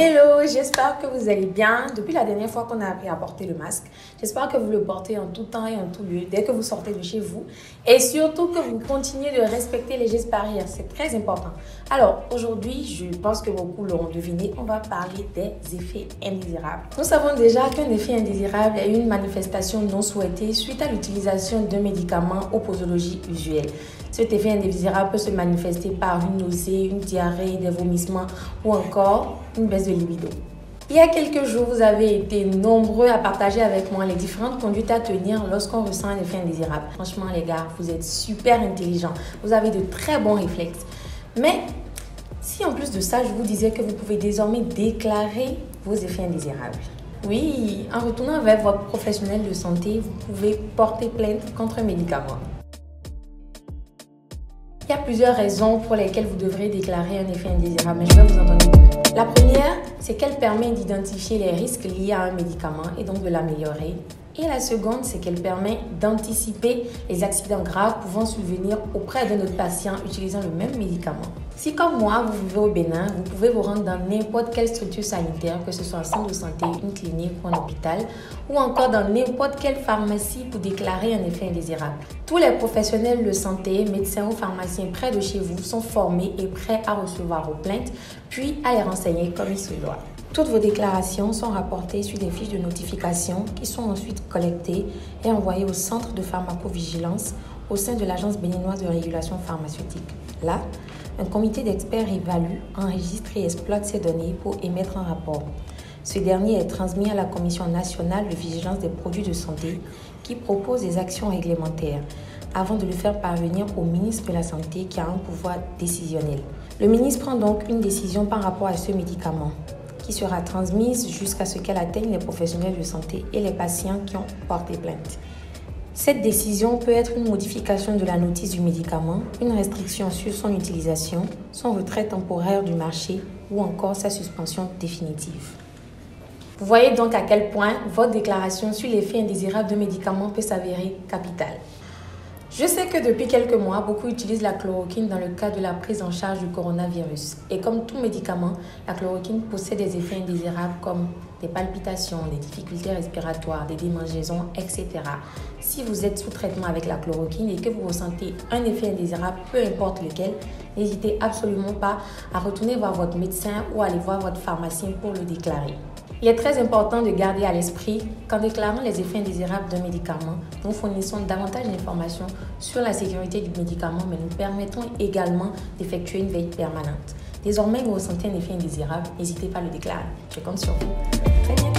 Hello, j'espère que vous allez bien. Depuis la dernière fois qu'on a appris à porter le masque, j'espère que vous le portez en tout temps et en tout lieu, dès que vous sortez de chez vous. Et surtout que vous continuez de respecter les gestes barrières, c'est très important. Alors, aujourd'hui, je pense que beaucoup l'auront deviné, on va parler des effets indésirables. Nous savons déjà qu'un effet indésirable est une manifestation non souhaitée suite à l'utilisation d'un médicament aux posologies usuelles. Cet effet indésirable peut se manifester par une nausée, une diarrhée, des vomissements ou encore une baisse de libido. Il y a quelques jours, vous avez été nombreux à partager avec moi les différentes conduites à tenir lorsqu'on ressent un effet indésirable. Franchement, les gars, vous êtes super intelligents. Vous avez de très bons réflexes. Mais si en plus de ça, je vous disais que vous pouvez désormais déclarer vos effets indésirables. Oui, en retournant vers votre professionnel de santé, vous pouvez porter plainte contre un médicament. Il y a plusieurs raisons pour lesquelles vous devrez déclarer un effet indésirable, mais je vais vous en donner deux. La première, c'est qu'elle permet d'identifier les risques liés à un médicament et donc de l'améliorer. Et la seconde, c'est qu'elle permet d'anticiper les accidents graves pouvant survenir auprès de notre patient utilisant le même médicament. Si comme moi, vous vivez au Bénin, vous pouvez vous rendre dans n'importe quelle structure sanitaire, que ce soit un centre de santé, une clinique ou un hôpital, ou encore dans n'importe quelle pharmacie pour déclarer un effet indésirable. Tous les professionnels de santé, médecins ou pharmaciens près de chez vous sont formés et prêts à recevoir vos plaintes, puis à les renseigner comme il se doit. Toutes vos déclarations sont rapportées sur des fiches de notification qui sont ensuite collectées et envoyées au centre de pharmacovigilance au sein de l'Agence béninoise de régulation pharmaceutique. Là, un comité d'experts évalue, enregistre et exploite ces données pour émettre un rapport. Ce dernier est transmis à la Commission nationale de vigilance des produits de santé qui propose des actions réglementaires avant de le faire parvenir au ministre de la Santé qui a un pouvoir décisionnel. Le ministre prend donc une décision par rapport à ce médicament qui sera transmise jusqu'à ce qu'elle atteigne les professionnels de santé et les patients qui ont porté plainte. Cette décision peut être une modification de la notice du médicament, une restriction sur son utilisation, son retrait temporaire du marché ou encore sa suspension définitive. Vous voyez donc à quel point votre déclaration sur l'effet indésirable d'un médicament peut s'avérer capitale. Je sais que depuis quelques mois, beaucoup utilisent la chloroquine dans le cadre de la prise en charge du coronavirus. Et comme tout médicament, la chloroquine possède des effets indésirables comme des palpitations, des difficultés respiratoires, des démangeaisons, etc. Si vous êtes sous traitement avec la chloroquine et que vous ressentez un effet indésirable, peu importe lequel, n'hésitez absolument pas à retourner voir votre médecin ou aller voir votre pharmacien pour le déclarer. Il est très important de garder à l'esprit qu'en déclarant les effets indésirables d'un médicament, nous fournissons davantage d'informations sur la sécurité du médicament, mais nous permettons également d'effectuer une veille permanente. Désormais, vous ressentez un effet indésirable, n'hésitez pas à le déclarer. Je compte sur vous. Très bien.